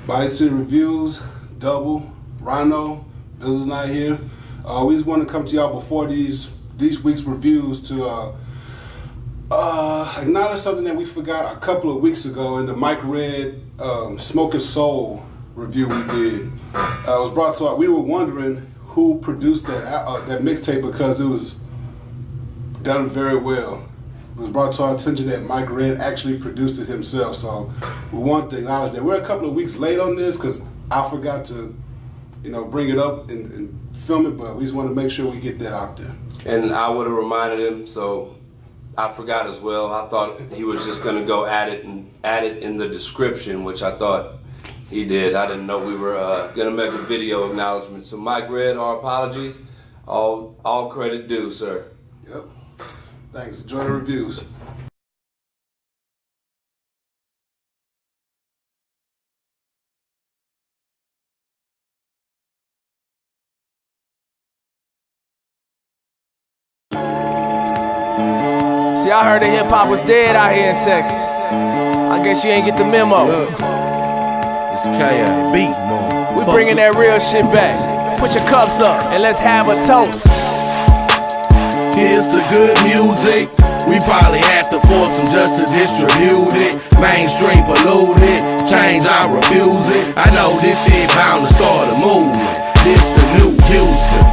Bayou City Reviews, Double, Rhino, Bill's not here. We just want to come to y'all before these week's reviews to acknowledge something that we forgot a couple of weeks ago in the Mike Red Smoking Soul review we did. It was brought to us. We were wondering who produced that mixtape because it was done very well. It was brought to our attention that Mike Red actually produced it himself, so we want to acknowledge that. We're a couple of weeks late on this because I forgot to, bring it up and film it, but we just want to make sure we get that out there. And I would have reminded him, so I forgot as well. I thought he was just going to go add it in the description, which I thought he did. I didn't know we were going to make a video acknowledgement. So Mike Red, our apologies. All credit due, sir. Yep. Thanks. Enjoy the reviews. See, I heard that hip-hop was dead out here in Texas. I guess you ain't get the memo. Look, it's K.A. beat, man. We bringing that real shit back. Put your cups up and let's have a toast. Here's the good music. We probably have to force them just to distribute it. Mainstream polluted, change I refuse it. I know this shit bound to start a movement. This the new Houston.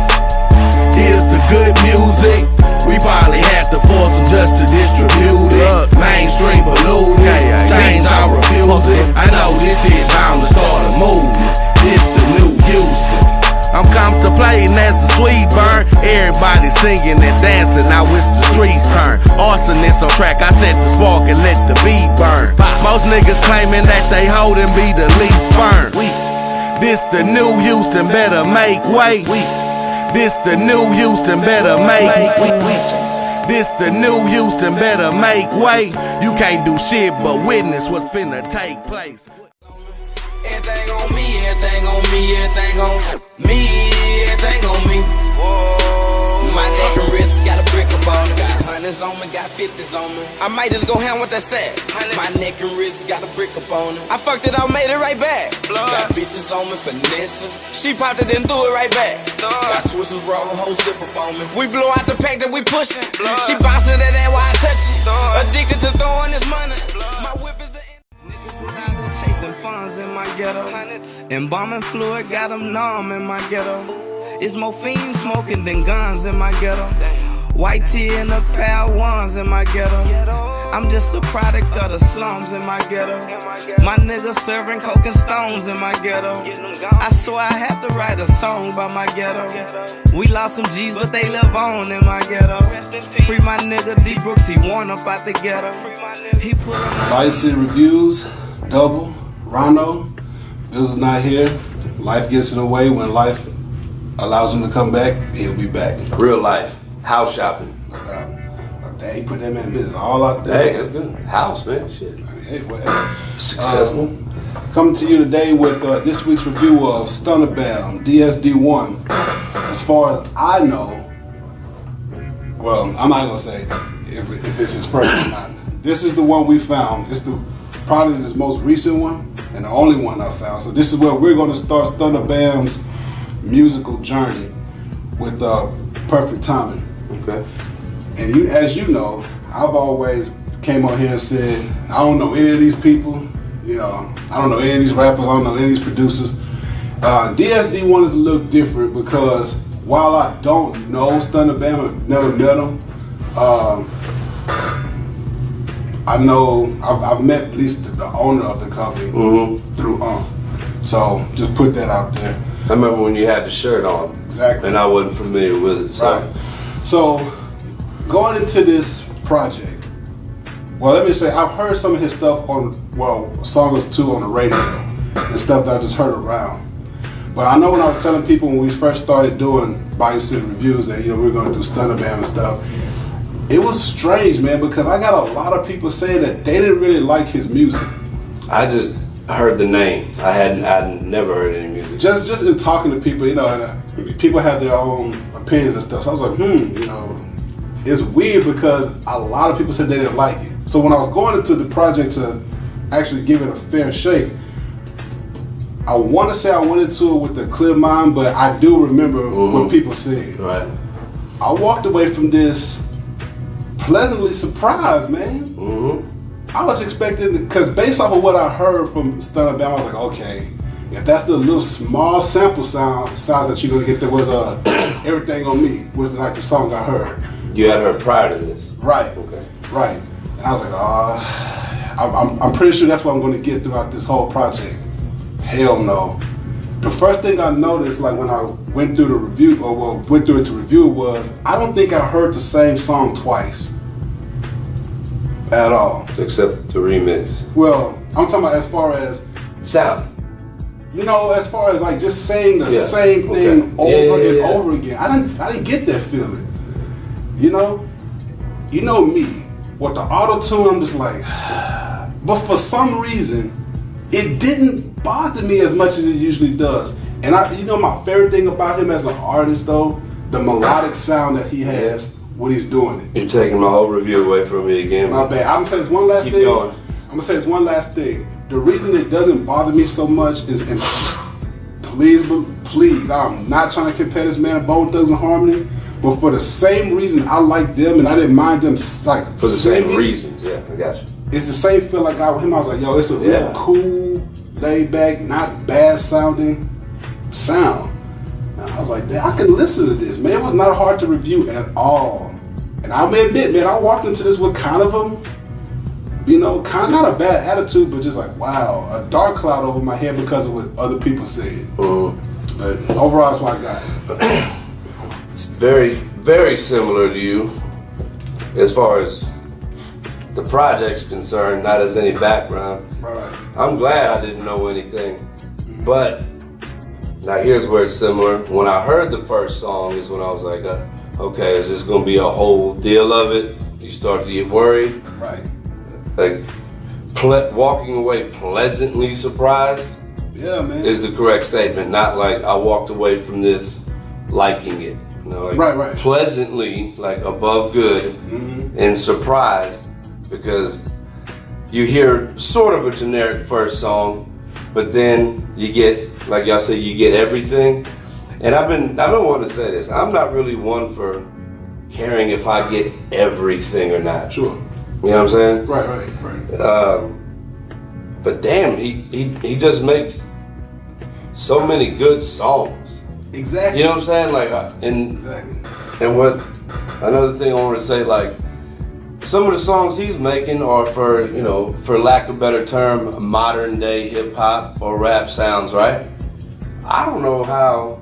Here's the good music. We probably have to force them just to distribute it. Mainstream polluted, change I refuse it. I know this shit bound to start a movement. This the new Houston. I'm contemplating as the sweet burn. Everybody singing and dancing, now it's the streets turn. Arsonist on track, I set the spark and let the beat burn. Most niggas claiming that they hold and be the least burned. This the new Houston, better make way. This the new Houston, better make way. This the new Houston, better make way. You can't do shit but witness what's finna take place. Everything on me, everything on me, everything on me, everything on me. Whoa. My neck and wrist got a brick up on it. Got hundreds on me, got 50s on me. I might just go ham with that set. My neck and wrist got a brick up on it. I fucked it up, made it right back. Got bitches on me finessing. She popped it and threw it right back. Got switches roll, whole zip up on me. We blow out the pack that we pushing. She bouncing that while I touch it. Addicted to throwing this money. My whip is the chasing funds in my ghetto. Embalming fluid got them numb in my ghetto. It's more fiends smoking than guns in my ghetto. White tea and a pair of ones in my ghetto. I'm just a product of the slums in my ghetto. My niggas serving coke and stones in my ghetto. I swear I had to write a song about my ghetto. We lost some G's but they live on in my ghetto. Free my nigga D Brooks, he worn up out the ghetto. He put on Bayou City Reviews, Double, Rhino, Bill's not here. Life gets in the way. When life allows him to come back, he'll be back. Real life. House shopping. He put that man business all out there. Hey, that's good. House, man. Shit. Hey, whatever. Successful. Coming to you today with this week's review of Stunna Bam, DSDOne. As far as I know, well, I'm not gonna say if this is first or not. This is the one we found. It's probably the most recent one and the only one I found. So this is where we're going to start Stunna Bam's musical journey with perfect timing. Okay. And as you know, I've always came on here and said, I don't know any of these people. I don't know any of these rappers. I don't know any of these producers. DSDOne is a little different because while I don't know Stunna Bam, I've never met him. I know I've met at least the owner of the company through So just put that out there. I remember when you had the shirt on. Exactly. And I wasn't familiar with it. So. Right. So going into this project, well, let me say I've heard some of his stuff on, a song or two on the radio and stuff that I just heard around. But I know when I was telling people when we first started doing Bayou City Reviews that we were going to do Stunna Bam and stuff. It was strange, man, because I got a lot of people saying that they didn't really like his music. I just heard the name. I'd never heard any music. Just in talking to people, people have their own opinions and stuff. So I was like, it's weird because a lot of people said they didn't like it. So when I was going into the project to actually give it a fair shake, I want to say I went into it with a clear mind, but I do remember what people said. Right. I walked away from this pleasantly surprised, man. I was expecting, because based off of what I heard from Stunna Bam, I was like, okay, if that's the little small sample size that you're gonna get, there was Everything on Me was like the song I heard. You had heard prior to this? Right. Okay. Right. And I was like, I'm pretty sure that's what I'm gonna get throughout this whole project. Hell no. The first thing I noticed, like when I went through the review, went through it to review, was I don't think I heard the same song twice. At all. Except the remix. Well, I'm talking about as far as sound. You know, as far as like just saying the same thing over and over again. I didn't get that feeling. You know me. With the auto-tune, I'm just like, but for some reason, it didn't bother me as much as it usually does. And my favorite thing about him as an artist though, the melodic sound that he has when he's doing it. You're taking my whole review away from me again. My bad. I'm gonna say this one last thing. Keep going. I'm gonna say this one last thing. The reason it doesn't bother me so much is, and please, I'm not trying to compare this man to Bone Thugs and Harmony, but for the same reason I like them and I didn't mind them like for the same reasons. Yeah, I got you. It's the same feel I got with him. I was like, yo, it's a real cool, laid back, not bad sounding sound. And I was like, damn, I can listen to this, man. It was not hard to review at all. And I may admit, man, I walked into this with kind of a, not a bad attitude, but just like, wow, a dark cloud over my head because of what other people said. But overall, that's what I got. It's very, very similar to you as far as the project's concerned, not as any background. Right. I'm glad I didn't know anything. But now here's where it's similar. When I heard the first song is when I was like, okay, is this gonna be a whole deal of it? You start to get worried. Right. Like, walking away pleasantly surprised is the correct statement. Not like I walked away from this liking it. Right. Pleasantly, like above good, and surprised, because you hear sort of a generic first song, but then you get, like y'all say, you get everything. And I've been wanting to say this. I'm not really one for caring if I get everything or not. Sure. You know what I'm saying? Right. But damn, he just makes so many good songs. Exactly. You know what I'm saying? Like, and what another thing I want to say, like, some of the songs he's making are for lack of a better term, modern day hip hop or rap sounds, right? I don't know how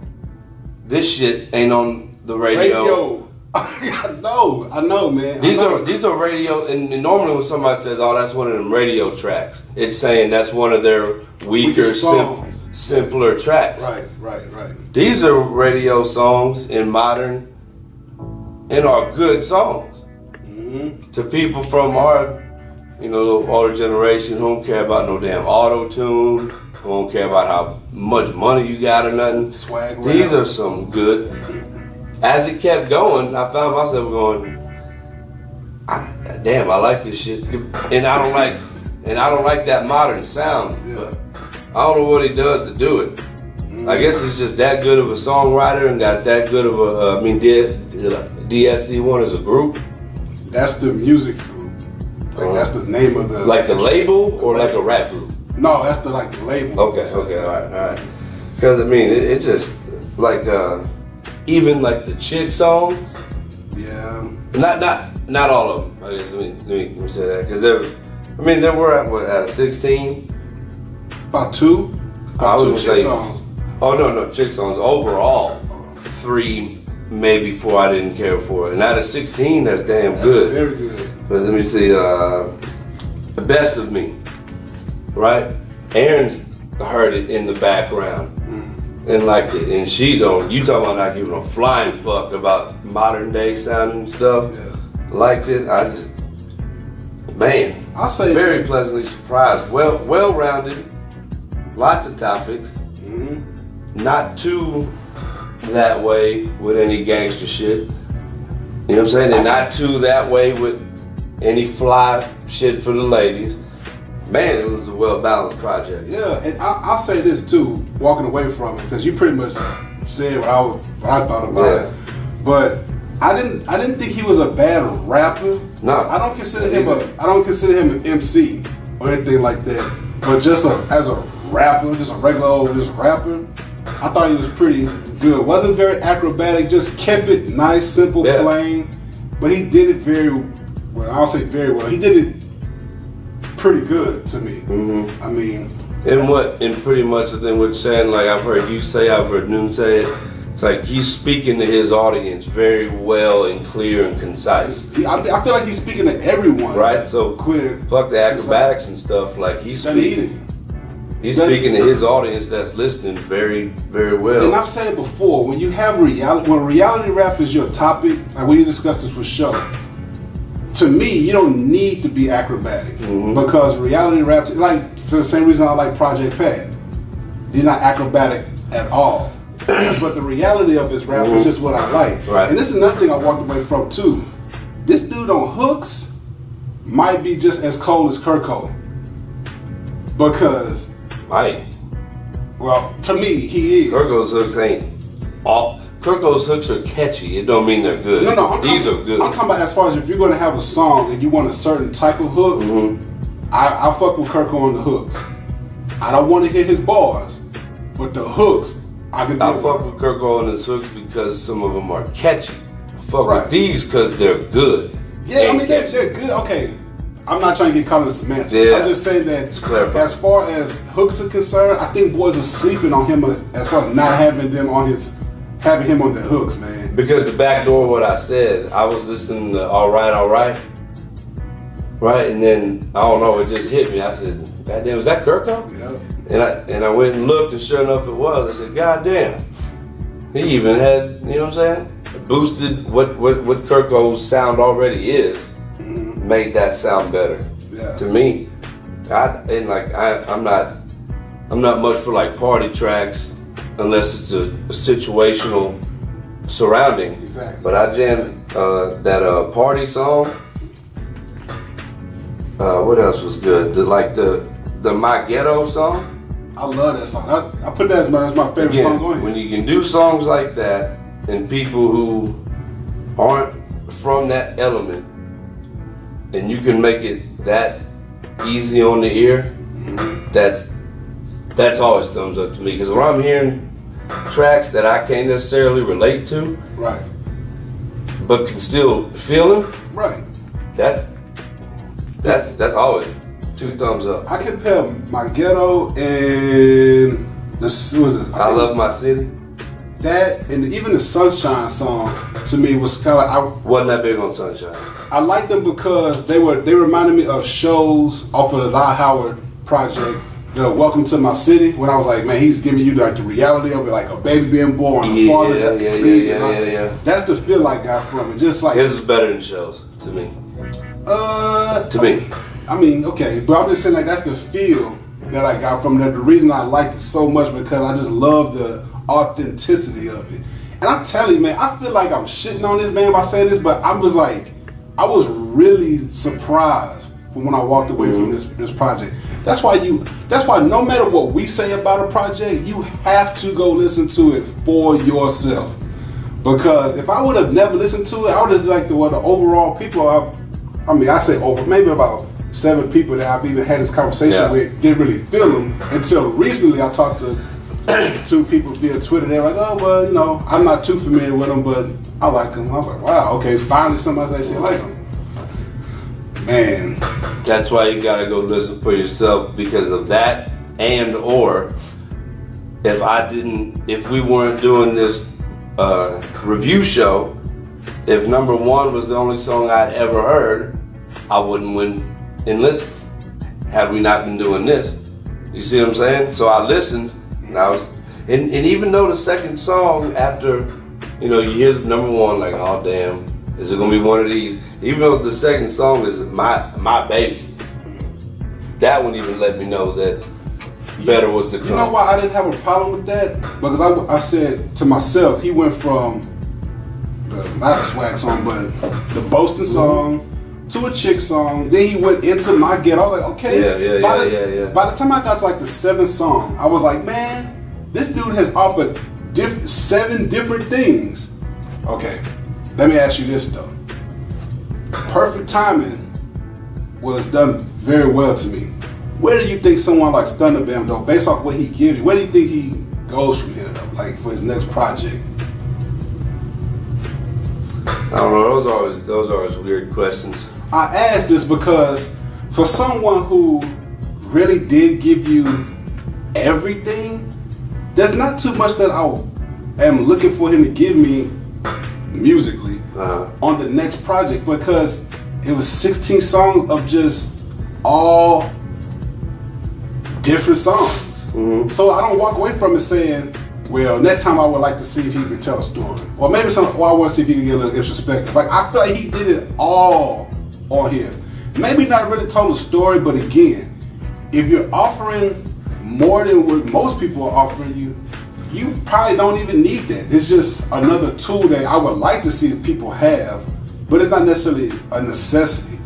this shit ain't on the radio. I know, man. These are radio, and normally when somebody says, "Oh, that's one of them radio tracks," it's saying that's one of their weaker, simpler tracks. Right. These are radio songs in modern, and are good songs to people from our, little older generation who don't care about no damn auto tune, who don't care about how much money you got or nothing. Swag. These are some good. As it kept going, I found myself going, damn, I like this shit, and I don't like that modern sound. But I don't know what he does to do it. I guess he's just that good of a songwriter and got that good of a. DSDOne is a group. That's the music group. Like that's the name of the. Like the label or like a rap group. No, that's the label. Okay, all right. Because it just like. Even like the chick songs, not all of them. I guess let me say that, because they were at a 16. About two. I would say. Songs. Oh no, chick songs overall 3, maybe 4. I didn't care for it, and out of 16, that's damn good. Very good. But let me see, The Best of Me, right? Aaron's heard it in the background. And liked it, and she don't. You talking about not giving a flying fuck about modern day sounding stuff? Liked it. I just, man, I'll say very pleasantly surprised. Well rounded, lots of topics. Not too that way with any gangster shit. You know what I'm saying? And not too that way with any fly shit for the ladies. Man, it was a well-balanced project. Yeah, and I'll say this too, walking away from it, because you pretty much said what I thought about it. But I didn't think he was a bad rapper. No, I don't consider him an MC or anything like that. But just as a rapper, just a regular old rapper, I thought he was pretty good. Wasn't very acrobatic, just kept it nice, simple, plain. But he did it very well. I'll say very well. He did it pretty good to me. Mm-hmm. I mean, and pretty much the thing with saying, like I've heard you say, I've heard Noon say it. It's like he's speaking to his audience very well and clear and concise. I feel like he's speaking to everyone. Right. So clear. Fuck the acrobatics and stuff. Like he's speaking. He's speaking to his audience that's listening very, very well. And I've said it before, when you have reality rap is your topic, like we discussed this with Show, to me, you don't need to be acrobatic. Because reality rap, like for the same reason I like Project Pat, he's not acrobatic at all. But the reality of his rap is just what I like. Right. And this is another thing I walked away from too. This dude on hooks might be just as cold as Kurt Cole. Because well, to me, he is. Kurt Cole's hooks ain't all. Kurt Cole's hooks are catchy. It don't mean they're good. No, these are good. I'm talking about as far as if you're going to have a song and you want a certain type of hook, I fuck with Kurt Cole on the hooks. I don't want to hear his bars, but the hooks, I fuck with Kurt Cole on his hooks because some of them are catchy. I fuck with these because they're good. Yeah, I mean they're good. Okay. I'm not trying to get caught in the semantics. Yeah. I'm just saying that as far as hooks are concerned, I think boys are sleeping on him as far as not having him on the hooks, man. Because to backdoor what I said, I was listening to All Right, right, and then I don't know, it just hit me. I said, "God damn, was that Kurt Cole?" Yeah. And I went and looked, and sure enough, it was. I said, "God damn." He even had, you know what I'm saying, boosted what Kurt Cole's sound already is. Made that sound better to me. I'm not much for like party tracks unless it's a situational surrounding. Exactly. But I jammed that party song. What else was good? The My Ghetto song. I love that song. I put that as my favorite song going. When you can do songs like that and people who aren't from that element, and you can make it that easy on the ear, that's always thumbs up to me. Because when I'm hearing tracks that I can't necessarily relate to, right, but can still feel them, right, that's always 2 thumbs up. I compare My Ghetto and I Love My City. That and even the Sunshine song to me was kind of like wasn't that big on Sunshine. I liked them because they reminded me of shows off of the Ly Howard project. You know, Welcome to My City. When I was like, man, he's giving you like the reality of it, like a baby being born, a father that yeah. That's the feel I got from it. Just like his is better than shows to me. To me. I mean, okay, but I'm just saying like that's the feel that I got from it. The reason I liked it so much because I just love the authenticity of it. And I'm telling you, man, I feel like I'm shitting on this man by saying this, but I was really surprised from when I walked away from this project. That's why no matter what we say about a project, you have to go listen to it for yourself. Because if I would have never listened to it, I would have like the overall people I say over maybe about 7 people that I've even had this conversation with didn't really feel them until recently. I talked to 2 people via Twitter. They're like, oh well, you know, I'm not too familiar with them, but I like them. I was like, wow, okay, finally somebody actually like them. Man, that's why you gotta go listen for yourself because of that, and or if we weren't doing this review show, if number 1 was the only song I'd ever heard, I wouldn't win and listen. Had we not been doing this, you see what I'm saying? So I listened, and I was, and even though the second song after, you know, you hear the number 1, like, oh damn, is it gonna be one of these? Even though the second song is my baby, that one even let me know that better was to come. You know why I didn't have a problem with that? Because I said to myself, he went from not the swag song, but the boasting song, to a chick song. Then he went into my ghetto. I was like, okay. By the time I got to like the 7th song, I was like, man, this dude has offered 7 different things. Okay, let me ask you this though. Perfect Timing was done very well to me. Where do you think someone like Stunna Bam though, based off what he gives you, where do you think he goes from here though, like for his next project? I don't know. Those are always weird questions. I asked this because for someone who really did give you everything, there's not too much that I am looking for him to give me musically on the next project, because it was 16 songs of just all different songs. Mm-hmm. So I don't walk away from it saying, well, next time I would like to see if he could tell a story. Or maybe I want to see if he can get a little introspective. Like, I feel like he did it all on here. Maybe not really told a story, but again, if you're offering more than what most people are offering you, you probably don't even need that. It's just another tool that I would like to see if people have, but it's not necessarily a necessity.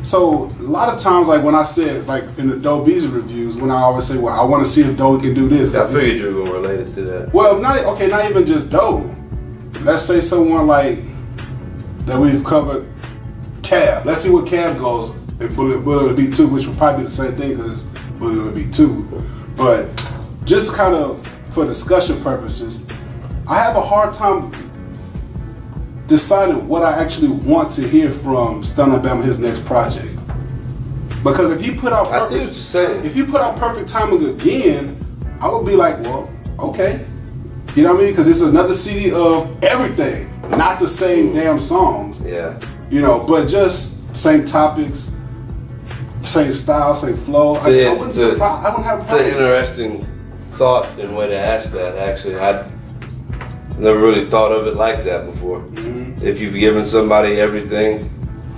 So a lot of times, like when I said, like in the DSDOne reviews, when I always say, well, I want to see if Doe can do this. I figured you were going to relate it to that. Well, not even just Doe. Let's say someone like that we've covered, Cab. Let's see what Cab goes in Bullet Would Be 2, which would probably be the same thing because Bullet Would Be 2. But just kind of for discussion purposes, I have a hard time deciding what I actually want to hear from Stunna Bam his next project. Because if he put out I see what you're saying. If he put out Perfect Timing again, I would be like, well, okay. You know what I mean? Because it's another CD of everything, not the same damn songs. Yeah. You know, but just same topics, same style, same flow. I wouldn't have a problem. It's an interesting thought and way to ask that, actually. I never really thought of it like that before. Mm-hmm. If you've given somebody everything,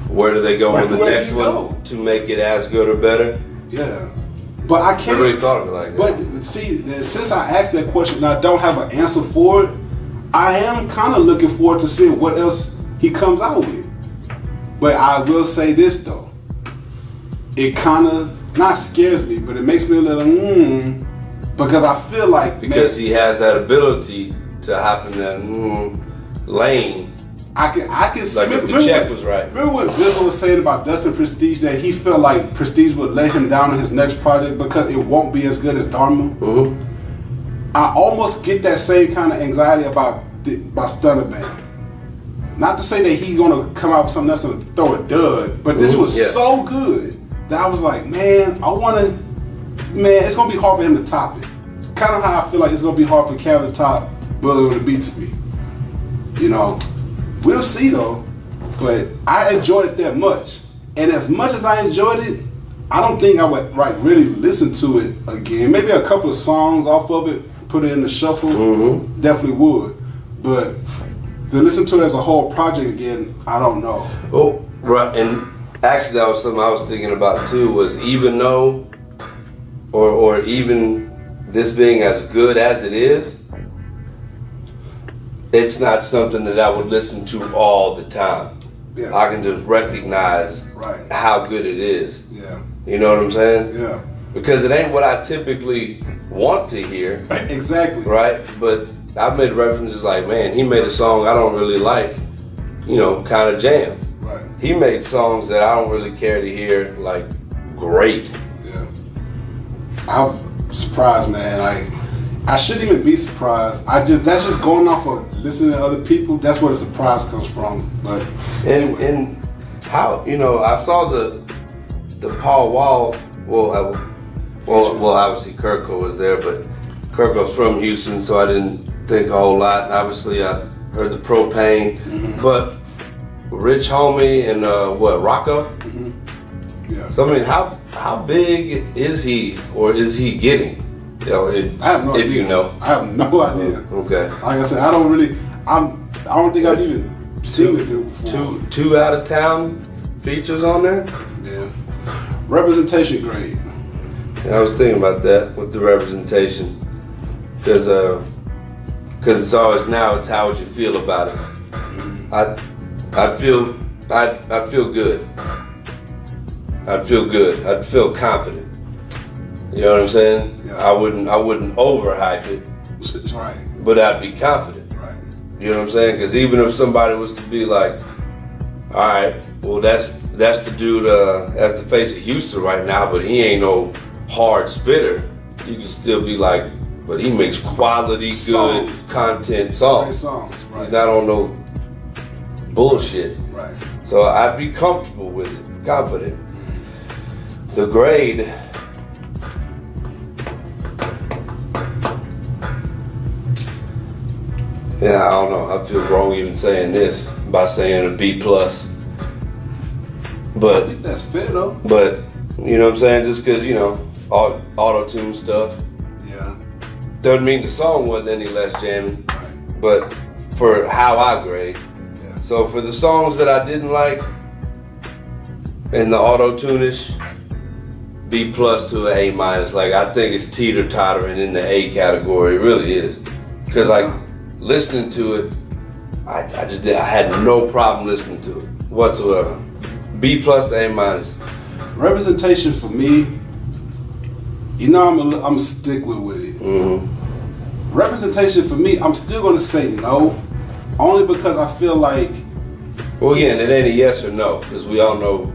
where do they go on the next one to make it as good or better? Yeah. But I can't. I really thought of it like that. But see, since I asked that question and I don't have an answer for it, I am kind of looking forward to seeing what else he comes out with. But I will say this though. It kind of not scares me, but it makes me a little because I feel like he has that ability to hop in that lane. I can see. Like if the check was right. Remember what Bill was saying about Dustin Prestige, that he felt like Prestige would let him down in his next project because it won't be as good as Dharma. Mm-hmm. I almost get that same kind of anxiety about Stunna Bam. Not to say that he's gonna come out with something else and throw a dud, but this was so good that I was like, man, it's gonna be hard for him to top it. Kind of how I feel like it's gonna be hard for Cal to top Bullet Would Be to me. You know, we'll see though. But I enjoyed it that much, and as much as I enjoyed it, I don't think I would really listen to it again. Maybe a couple of songs off of it, put it in the shuffle. Mm-hmm. Definitely would, but to listen to it as a whole project again, I don't know. Oh, right, and actually that was something I was thinking about too. Was even though, or even this being as good as it is, it's not something that I would listen to all the time. Yeah. I can just recognize how good it is. Yeah. You know what I'm saying? Yeah. Because it ain't what I typically want to hear. Exactly. Right? But I've made references like, man, he made a song I don't really like, kind of jam. Right. He made songs that I don't really care to hear, like, great. Yeah. I'm surprised, man. I shouldn't even be surprised. That's just going off of listening to other people. That's where the surprise comes from. But anyway. And how I saw the Paul Wall. Well, obviously Kirko was there, but Kirko's from Houston, so I didn't think a whole lot. And obviously, I heard the Propane, but Rich Homie and Rocco. Mm-hmm. Yeah. So I mean, how big is he, or is he getting? I have no idea. I have no idea. Okay. Like I said, I don't think I've even seen it do before. Two out of town features on there? Yeah. Representation grade. Yeah, I was thinking about that with the representation. Because it's always now it's how would you feel about it. I feel good. I'd feel good. I'd feel confident. You know what I'm saying? Yeah. I wouldn't overhype it, Right. but I'd be confident. Right. You know what I'm saying? Because even if somebody was to be like, all right, well that's the dude that's the face of Houston right now, but he ain't no hard spitter. You can still be like, but he makes quality, good Songs. content songs. Great songs. Right. He's not on no bullshit. Right. So I'd be comfortable with it, confident. The grade. And I don't know, I feel wrong even saying this by saying a B+. I But think that's fair though. you know what I'm saying? Just because, you know, auto-tune stuff Yeah. doesn't mean the song wasn't any less jamming. Right. But for how I grade. Yeah. So for the songs that I didn't like in the auto-tune-ish, B+ to an A-. Like, I think it's teeter-tottering in the A category. It really is. Because like listening to it, I had no problem listening to it whatsoever. B+ to A-. Representation for me, you know, I'm a stickler with it. Mm-hmm. Representation for me, I'm still gonna say no, only because I feel like. Well, again, it ain't a yes or no, because we all know.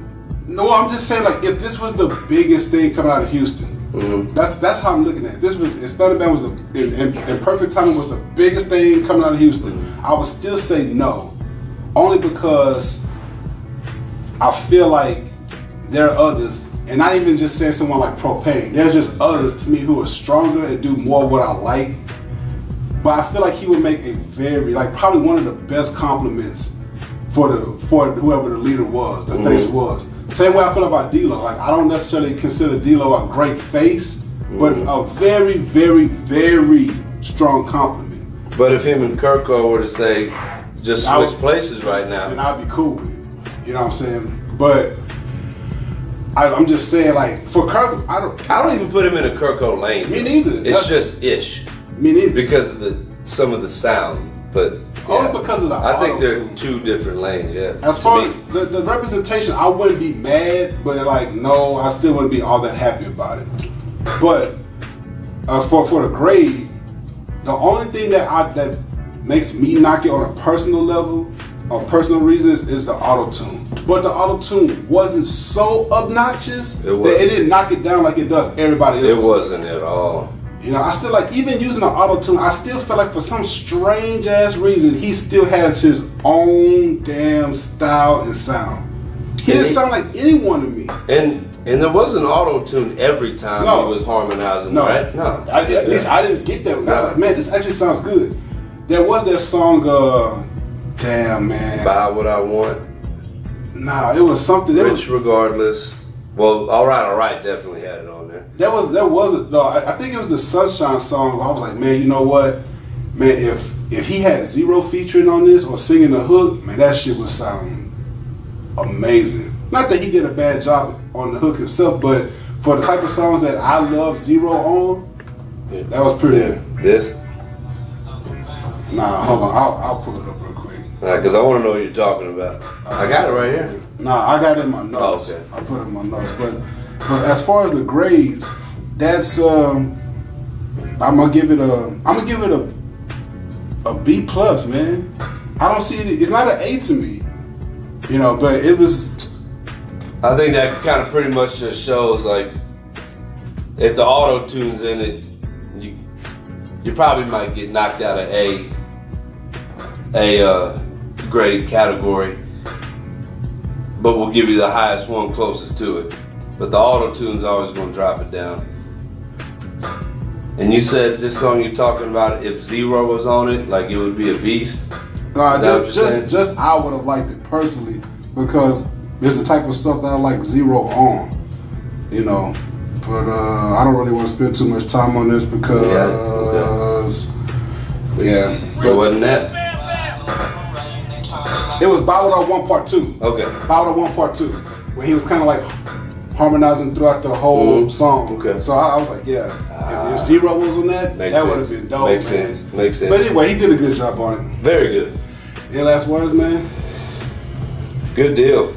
No, I'm just saying, like, if this was the biggest thing coming out of Houston, Mm-hmm. that's how I'm looking at it. If Stunna Bam was in perfect timing was the biggest thing coming out of Houston, I would still say no, only because I feel like there are others, and not even just saying someone like Propane. There's just others to me who are stronger and do more what I like. But I feel like he would make a very, like, probably one of the best compliments for whoever the leader was, the face was. Same way I feel about D-Lo. Like, I don't necessarily consider D-Lo a great face, but a very, very, very strong compliment. But if him and Kirko were to say, just switch places right now, then I'd be cool with it. You know what I'm saying? But I'm just saying, like, for Kirk, I don't even put him in a Kirko lane. Me neither. It's just ish. Me neither. Because of some of the sound, but only because of the I think they're auto-tune. two different lanes. Yeah. As far as the representation, I wouldn't be mad, but like, no, I still wouldn't be all that happy about it. But for the grade, the only thing that makes me knock it on a personal level, on personal reasons, is the auto-tune. But the auto-tune wasn't so obnoxious that it didn't knock it down like it does everybody else. It wasn't at all. You know, I still like, even using the auto-tune, I still feel like for some strange ass reason, he still has his own damn style and sound. He didn't sound like anyone to me. And there wasn't auto-tune every time he was harmonizing, right? No. At least I didn't get that. I was like, man, this actually sounds good. There was that song, damn, man. Buy What I Want. Nah, it was something. Rich Regardless. Well, All Right, definitely had it on there. There was I think it was the Sunshine song. I was like, man, you know what, man, if he had Zero featuring on this or singing the hook, man, that shit would sound amazing. Not that he did a bad job on the hook himself, but for the type of songs that I love Zero on, that was pretty. Yeah. This? Nah, hold on, I'll pull it up real quick. Because I want to know what you're talking about. I got it right here. Nah, I got it in my notes. Oh, okay. I put it in my notes. But as far as the grades, that's I'm gonna give it a B+, man. I don't see it. It's not an A to me, you know. But it was. I think that kind of pretty much just shows, like, if the auto tune's in it, you probably might get knocked out of a grade category, but we'll give you the highest one closest to it. But the auto tune's always going to drop it down. And you said this song you're talking about, if Zero was on it, like, it would be a beast. Just I would have liked it personally, because there's the type of stuff that I like Zero on, you know. But I don't really want to spend too much time on this because It wasn't that. It was Bayou City 1 Part 2. Okay. Bayou City 1 Part 2, where he was kind of like harmonizing throughout the whole song. Okay. So I was like, yeah, if Zero was on that would have been dope, Makes man. sense. Makes sense. But anyway, he did a good job on it. Very good. Any last words, man? Good deal.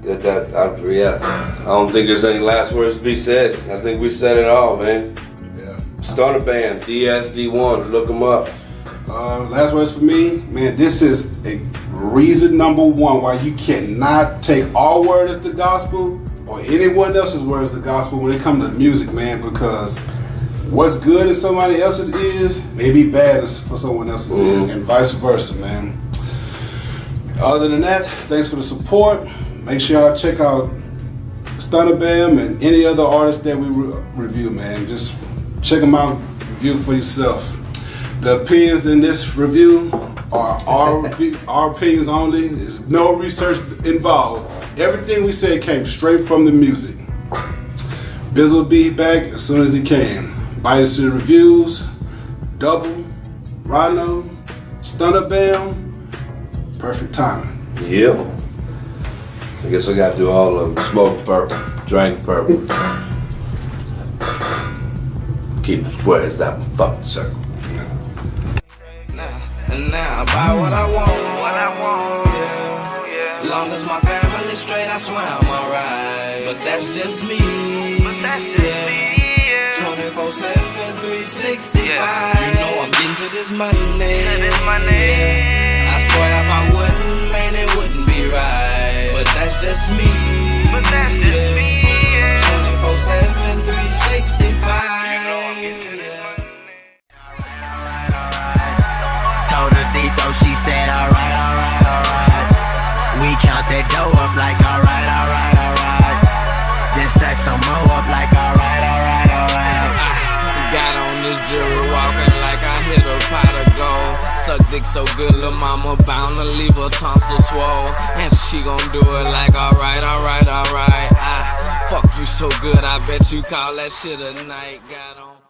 Yeah. I don't think there's any last words to be said. I think we said it all, man. Yeah. Stunna Bam, DSDOne, look them up. Last words for me, man. This is a reason number one why you cannot take our word as the gospel or anyone else's word as the gospel when it comes to music, man. Because what's good in somebody else's ears may be bad for someone else's ears, and vice versa, man. Other than that, thanks for the support. Make sure y'all check out Stunna Bam and any other artists that we review, man. Just check them out, review for yourself. The opinions in this review are our opinions only. There's no research involved. Everything we said came straight from the music. Biz will be back as soon as he can. Bayou City Reviews, Double, Rhino, Stunna Bam, perfect timing. Yep. I guess I gotta do all of them. Smoke purple, drink purple. Keep squares that fucking circle. Now I buy what I want, yeah. Long as my family straight, I swear I'm alright. But that's just me, yeah. 24/7, 365. You know I'm getting to this money. I swear if I wouldn't, man, it wouldn't be right. But that's just me, yeah. 24/7, 365. She said, alright. We count that dough up like alright. Then stack some more up like alright. I got on this jewelry walking like I hit a pot of gold. Suck dick so good, lil' mama bound to leave her tonsil swole. And she gon' do it like alright. Fuck you so good, I bet you call that shit a night. Got on.